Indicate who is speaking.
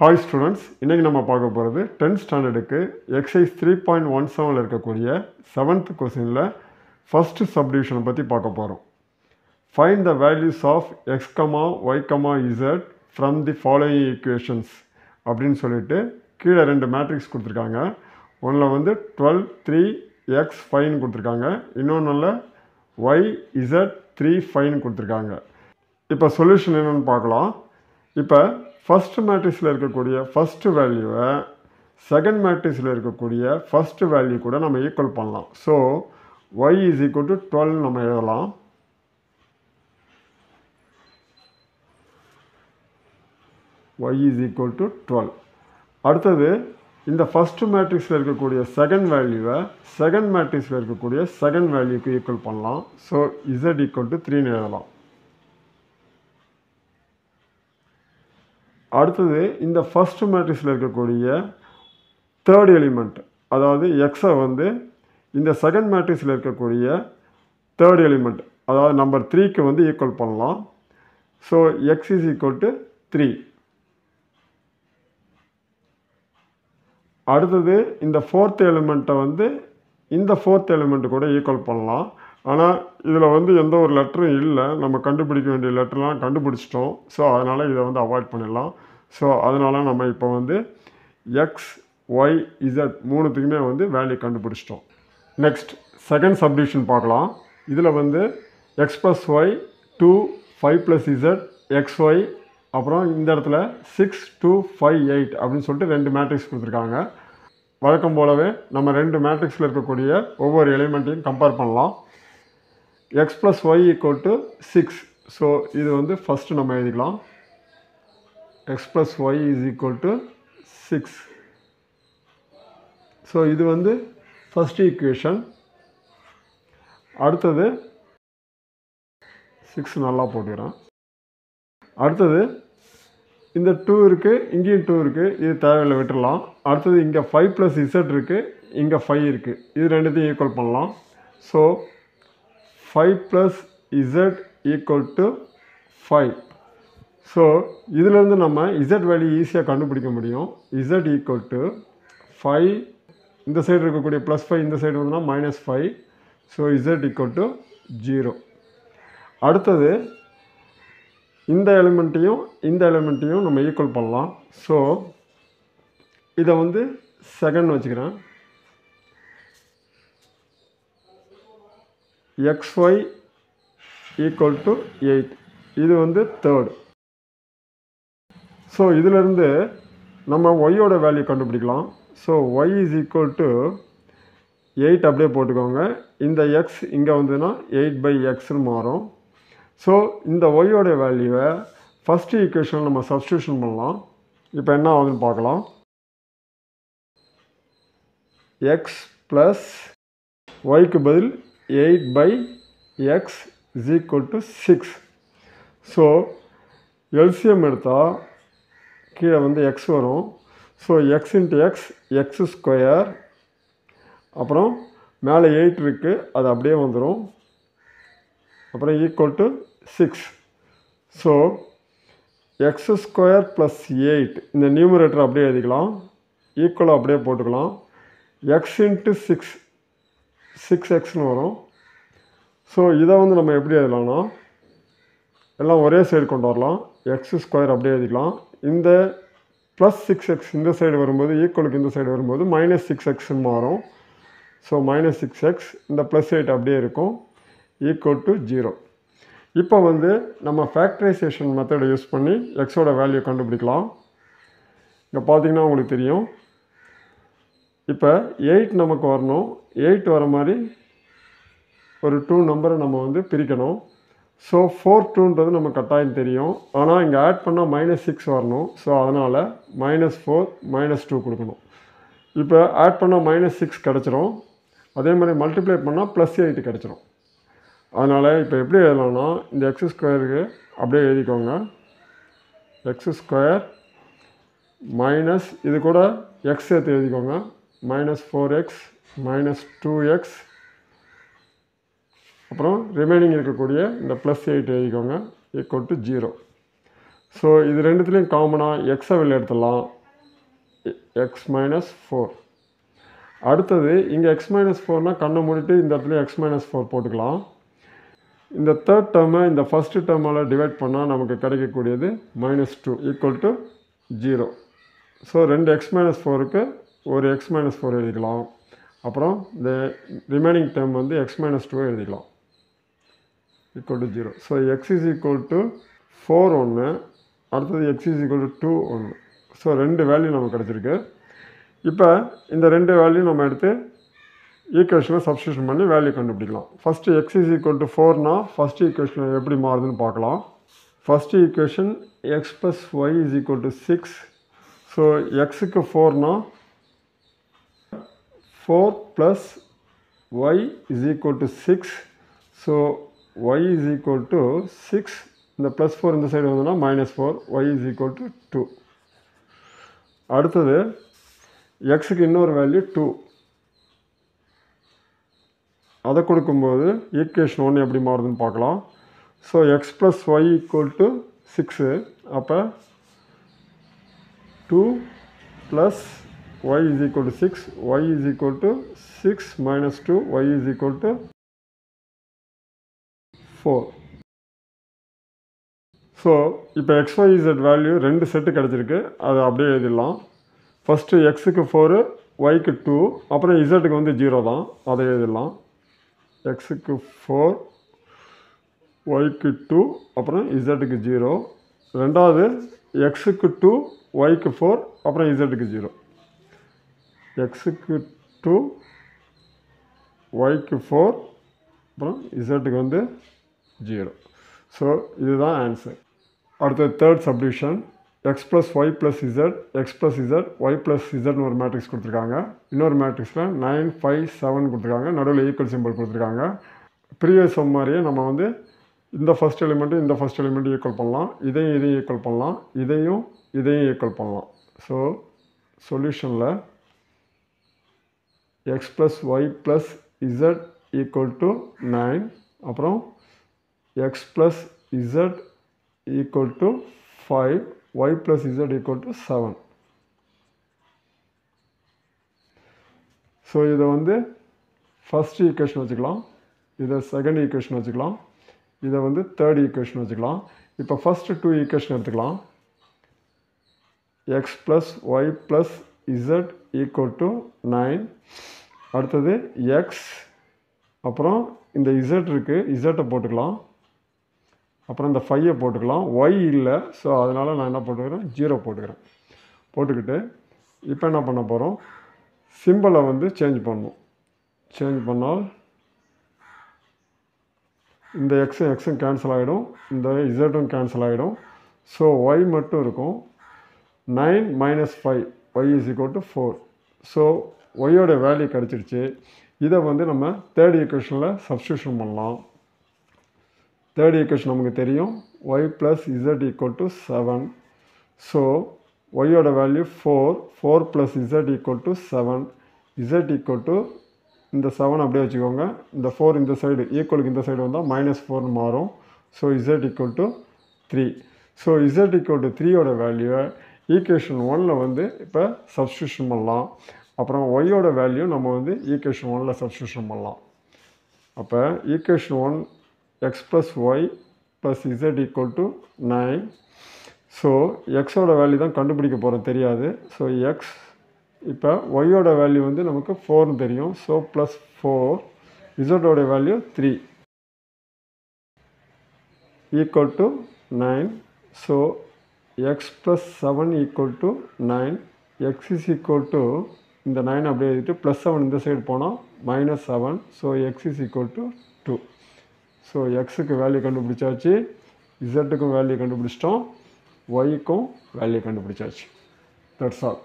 Speaker 1: Hi students, இன்னைக்கு நம்ம பார்க்க போகிறது 10th ஸ்டாண்டர்டுக்கு எக்ஸசைஸ் 3.17 இருக்கக்கூடிய 7th கொஸ்டினில் ஃபர்ஸ்ட் சப்டிவிஷனை பற்றி பார்க்க போகிறோம். Find the values of x, y, z from the following equations அப்படின்னு சொல்லிட்டு கீழே ரெண்டு மேட்ரிக்ஸ் கொடுத்துருக்காங்க. ஒன்றில் வந்து 12, 3, x, 5 கொடுத்துருக்காங்க. இன்னொன்றில் y, z, 3, 5 கொடுத்துருக்காங்க. இப்போ சொல்யூஷன் என்னென்னு பார்க்கலாம். இப்போ ஃபஸ்ட் மேட்ரிக்ஸில் இருக்கக்கூடிய ஃபஸ்ட்டு வேல்யூவை செகண்ட் மேட்ரிக்ஸில் இருக்கக்கூடிய ஃபஸ்ட்டு வேல்யூ கூட நம்ம ஈக்குவல் பண்ணலாம். So y is equal to 12 நம்ம எழுதலாம். y is equal to 12. அடுத்தது இந்த ஃபஸ்ட்டு மேட்ரிக்ஸில் இருக்கக்கூடிய செகண்ட் வேல்யூவை செகண்ட் மேட்ரிக்ஸில் இருக்கக்கூடிய செகண்ட் வேல்யூக்கு ஈக்குவல் பண்ணலாம். ஸோ z equal to 3 எழுதலாம். அடுத்தது இந்த ஃபஸ்ட் மேட்ரிக்ஸில் இருக்கக்கூடிய தேர்ட் எலிமெண்ட், அதாவது எக்ஸை வந்து இந்த செகண்ட் மேட்ரிக்ஸில் இருக்கக்கூடிய தேர்ட் எலிமெண்ட், அதாவது நம்பர் 3க்கு வந்து ஈக்குவல் பண்ணலாம். So x is equal to 3. அடுத்தது இந்த ஃபோர்த் எலிமெண்ட்டை வந்து இந்த ஃபோர்த் எலிமெண்ட்டு கூட ஈக்குவல் பண்ணலாம். ஆனால் இதில் வந்து எந்த ஒரு லெட்டரும் இல்லை, நம்ம கண்டுபிடிக்க வேண்டிய லெட்டர்லாம் கண்டுபிடிச்சிட்டோம். ஸோ அதனால் இதை வந்து அவாய்ட் பண்ணிடலாம். ஸோ அதனால் நம்ம இப்போ வந்து எக்ஸ், ஒய், இசட் மூணுத்துக்குமே வந்து வேல்யூ கண்டுபிடிச்சிட்டோம். நெக்ஸ்ட் செகண்ட் சப்டிவிஷன் பார்க்கலாம். இதில் வந்து X plus Y 2, 5 plus Z, X Y, அப்புறம் இந்த இடத்துல 6, 2, 5, 8 அப்படின்னு சொல்லிட்டு ரெண்டு மேட்ரிக்ஸ் கொடுத்துருக்காங்க. வழக்கம் போலவே நம்ம ரெண்டு மேட்ரிக்ஸில் இருக்கக்கூடிய ஒவ்வொரு எலிமெண்ட்டையும் கம்பேர் பண்ணலாம். x plus y equal to 6. So இது வந்து ஃபஸ்ட்டு நம்ம எழுதிக்கலாம். x plus y is equal to 6. So இது வந்து ஃபஸ்ட்டு ஈக்குவேஷன். அடுத்தது 6 நல்லா போட்டுக்கிறேன். அடுத்தது இந்த 2 இருக்குது, இங்கேயும் 2 இருக்குது, இது தேவையில்லை விட்டுடலாம். அடுத்தது இங்கே 5 ப்ளஸ் z இருக்குது, இங்கே 5 இருக்குது, இது ரெண்டுத்தையும் ஈக்குவல் பண்ணலாம். So 5 plus z equal to 5. So இதிலேருந்து நம்ம z வேல்யூ ஈஸியாக கண்டுபிடிக்க முடியும். z equal to 5, இந்த சைடு இருக்கக்கூடிய +5, இந்த சைடு வந்துன்னா -5. So z equal to 0. அடுத்தது இந்த எலிமெண்ட்டையும் நம்ம ஈக்குவல் பண்ணலாம். ஸோ இதை வந்து செகண்ட் வச்சுக்கிறேன். xy equal to 8, இது வந்து தேர்ட். ஸோ இதிலிருந்து நம்ம ஒய்யோட வேல்யூ கண்டுபிடிக்கலாம். So y is equal to 8 அப்படியே போட்டுக்கோங்க. இந்த x இங்கே வந்துன்னா 8/xன்னு மாறும். ஸோ இந்த ஒய்யோட வேல்யூவை ஃபஸ்ட்டு ஈக்குவேஷன் நம்ம சப்ஸ்டியூஷன் பண்ணலாம். இப்போ என்ன ஆகுதுன்னு பார்க்கலாம். x ப்ளஸ் ஒய்க்கு பதில் 8/x is equal to 6. So LCM எடுத்தால் கீழே வந்து x வரும். So x into x square, அப்புறம் மேலே 8 இருக்குது, அது அப்படியே வந்துடும். அப்புறம் equal to 6. So x square plus 8, இந்த நியூமரேட்டர் அப்படியே எழுதிக்கலாம், ஈக்குவலாக அப்படியே போட்டுக்கலாம். x இன்ட்டு 6, 6xன்னு வரும். ஸோ இதை வந்து நம்ம எப்படி எழுதலாம்னா எல்லாம் ஒரே சைடு கொண்டு வரலாம். எக்ஸ் ஸ்கொயர் அப்படியே எழுதிக்கலாம். இந்த ப்ளஸ் 6x இந்த சைடு வரும்போது ஈக்குவலுக்கு இந்த சைடு வரும்போது -6xன்னு மாறும். ஸோ -6x, இந்த +8 அப்படியே இருக்கும், ஈக்குவல் டு 0. இப்போ வந்து நம்ம ஃபேக்டரைசேஷன் மெத்தடை யூஸ் பண்ணி எக்ஸோட வேல்யூ கண்டுபிடிக்கலாம். இங்கே பார்த்தீங்கன்னா உங்களுக்கு தெரியும். இப்போ 8 நமக்கு வரணும். 8 வர மாதிரி ஒரு 2 நம்பரை நம்ம வந்து பிரிக்கணும். ஸோ 4, 2ன்றது நம்ம கட்டாயம் தெரியும். ஆனால் இங்கே ஆட் பண்ணால் -6 வரணும். ஸோ அதனால் -4, -2 கொடுக்கணும். இப்போ ஆட் பண்ணால் -6 கிடச்சிரும். அதே மாதிரி மல்டிப்ளை பண்ணால் +8 கிடச்சிரும். அதனால் இப்போ எப்படி எழுதலாம்னா இந்த எக்ஸ் ஸ்கொயருக்கு அப்படியே எழுதிக்கோங்க. எக்ஸ் ஸ்கொயர் மைனஸ் இது கூட எக்ஸ் சேர்த்து எழுதிக்கோங்க. -4x, -2x, அப்புறம் ரிமைனிங் இருக்கக்கூடிய இந்த +8 எழுதிக்கோங்க, ஈக்குவல் டு 0. ஸோ இது ரெண்டுத்துலேயும் காமனாக எக்ஸை வெளில எடுத்துடலாம். X minus 4. அடுத்தது இங்கே எக்ஸ் மைனஸ் 4னால் கண்ணை மூடிட்டு இந்த இடத்துல எக்ஸ் மைனஸ் 4 போட்டுக்கலாம். இந்த தேர்ட் டேர்மை இந்த ஃபஸ்ட்டு டேர்மால் டிவைட் பண்ணால் நமக்கு கிடைக்கக்கூடியது -2 equal to 0. So 2 x minus 4க்கு ஒரு எக்ஸ் மைனஸ் 4 எழுதிக்கலாம். அப்புறம் இந்த ரிமைனிங் டேர்ம் வந்து எக்ஸ் மைனஸ் 2 எழுதிக்கலாம் equal to 0. So x is equal to 4 ஒன்று, அடுத்தது எக்ஸ் இஸ் ஈக்குவல் டு 2 ஒன்று. ஸோ 2 வேல்யூ நமக்கு கிடச்சிருக்கு. இப்போ இந்த 2 வேல்யூ நம்ம எடுத்து ஈக்குவேஷனில் சப்ஸ்டியூஷன் பண்ணி வேல்யூ கண்டுபிடிக்கலாம். First x is equal to 4னா ஃபஸ்ட்டு ஈக்குவேஷன் எப்படி மாறுதுன்னு பார்க்கலாம். First equation x plus Y is equal to 6. So எக்ஸுக்கு 4னா 4 plus Y is equal to 6. So y is equal to 6. இந்த ப்ளஸ் 4 இந்த சைடு வந்தோன்னா -4. Y is equal to 2. அடுத்தது எக்ஸுக்கு இன்னொரு வேல்யூ 2. அதை கொடுக்கும்போது ஈக்குவேஷன் 1 எப்படி மாறுதுன்னு பார்க்கலாம். So X plus Y equal to 6. அப்போ 2 plus Y is equal to 6. Y is equal to 6 minus 2. Y is equal to 4. So இப்போ XYZ வேல்யூ 2 செட்டு கிடச்சிருக்கு. அதை அப்படியே எழுதிடலாம். ஃபஸ்ட்டு எக்ஸுக்கு 4, ஒய்க்கு 2, அப்புறம் இசட்டுக்கு வந்து 0 தான். அதை எழுதிடலாம். எக்ஸுக்கு 4, ஒய்க்கு 2, அப்புறம் இசட்டுக்கு 0. ரெண்டாவது எக்ஸுக்கு 2, ஒய்க்கு 4, அப்புறம் இசட்டுக்கு 0. எக்ஸுக்கு 2, ஒய்க்கு 4, அப்புறம் இசட்டுக்கு வந்து 0. ஸோ இதுதான் ஆன்சர். அடுத்தது third subdivision x plus Y plus Z, x plus z, y plus இசட்னு ஒரு மேட்ரிக்ஸ் கொடுத்துருக்காங்க. இன்னொரு மேட்ரிக்ஸில் 9, 5, 7 கொடுத்துருக்காங்க. நடுவில் ஈக்குவல் சிம்பிள் கொடுத்துருக்காங்க. ப்ரீவியஸ் சம் மாதிரியே நம்ம வந்து இந்த ஃபஸ்ட் எலிமெண்ட்டு இந்த ஃபஸ்ட் எலிமெண்ட்டு ஈக்குவல் பண்ணலாம். இதையும் ஈக்குவல் பண்ணலாம். இதையும் ஈக்குவல் பண்ணலாம். ஸோ சொல்யூஷனில் x plus Y plus Z equal to 9, அப்புறம் x plus Z equal to 5, y plus Z equal to 7. So இதை வந்து ஃபஸ்ட் ஈக்குவேஷன் வச்சுக்கலாம், இதை செகண்ட் ஈக்குவேஷன் வச்சுக்கலாம், இதை வந்து தேர்ட் ஈக்குவேஷன் வச்சுக்கலாம். இப்போ ஃபஸ்ட்டு 2 ஈக்குவேஷன் எடுத்துக்கலாம். X plus Y plus Z equal to 9. அடுத்தது எக்ஸ், அப்புறம் இந்த இசட் இருக்குது, இசட்டை போட்டுக்கலாம். அப்புறம் இந்த 5 போட்டுக்கலாம். ஒய் இல்லை, ஸோ அதனால் நான் என்ன போட்டுக்கிறேன், 0 போட்டுக்கிறேன். போட்டுக்கிட்டு இப்போ என்ன பண்ண போகிறோம், சிம்பிளை வந்து சேஞ்ச் பண்ணணும். சேஞ்ச் பண்ணால் இந்த எக்ஸும் கேன்சல் ஆகிடும், இந்த இசட்டும் கேன்சல் ஆகிடும். ஸோ ஒய் மட்டும் இருக்கும். 9 minus 5, Y is equal to 4. So ஒய்யோட வேல்யூ கிடச்சிருச்சு. இதை வந்து நம்ம தேர்ட் ஈக்குவேஷனில் சப்ஸ்டியூஷன் பண்ணலாம். தேர்ட் ஈக்குவேஷன் நமக்கு தெரியும், y plus Z equal to 7. So ஒய்யோட value 4, 4 plus Z equal to 7. Z equal to இந்த 7 அப்படியே வச்சுக்கோங்க. இந்த 4 இந்த சைடு ஈக்குவலுக்கு இந்த சைடு வந்தால் -4 மாறும். So z equal to 3. So z equal to 3யோட வேல்யூவை ஈக்குவேஷன் 1ல் வந்து இப்போ சப்ஸ்டியூஷன் பண்ணலாம். அப்புறம் ஒய்யோட வேல்யூ நம்ம வந்து ஈக்குவேஷன் 1ல் சப்ஸ்டியூஷன் பண்ணலாம். அப்போ equation 1 X plus Y plus Z equal to 9. So எக்ஸோட வேல்யூ தான் கண்டுபிடிக்க போகிறோம், தெரியாது. ஸோ எக்ஸ், இப்போ ஒய்யோட வேல்யூ வந்து நமக்கு 4னு தெரியும். ஸோ ப்ளஸ் 4, இசட்டோட value 3 equal to 9. So X plus 7 equal to 9. X is equal to இந்த 9 அப்படியே எழுதிட்டு +7 இந்த சைடு போனால் -7. So x is equal to 2. So எக்ஸுக்கு வேல்யூ கண்டுபிடிச்சாச்சு, இசட்டுக்கும் வேல்யூ கண்டுபிடிச்சிட்டோம், ஒய்க்கும் வேல்யூ கண்டுபிடிச்சாச்சு. That's all.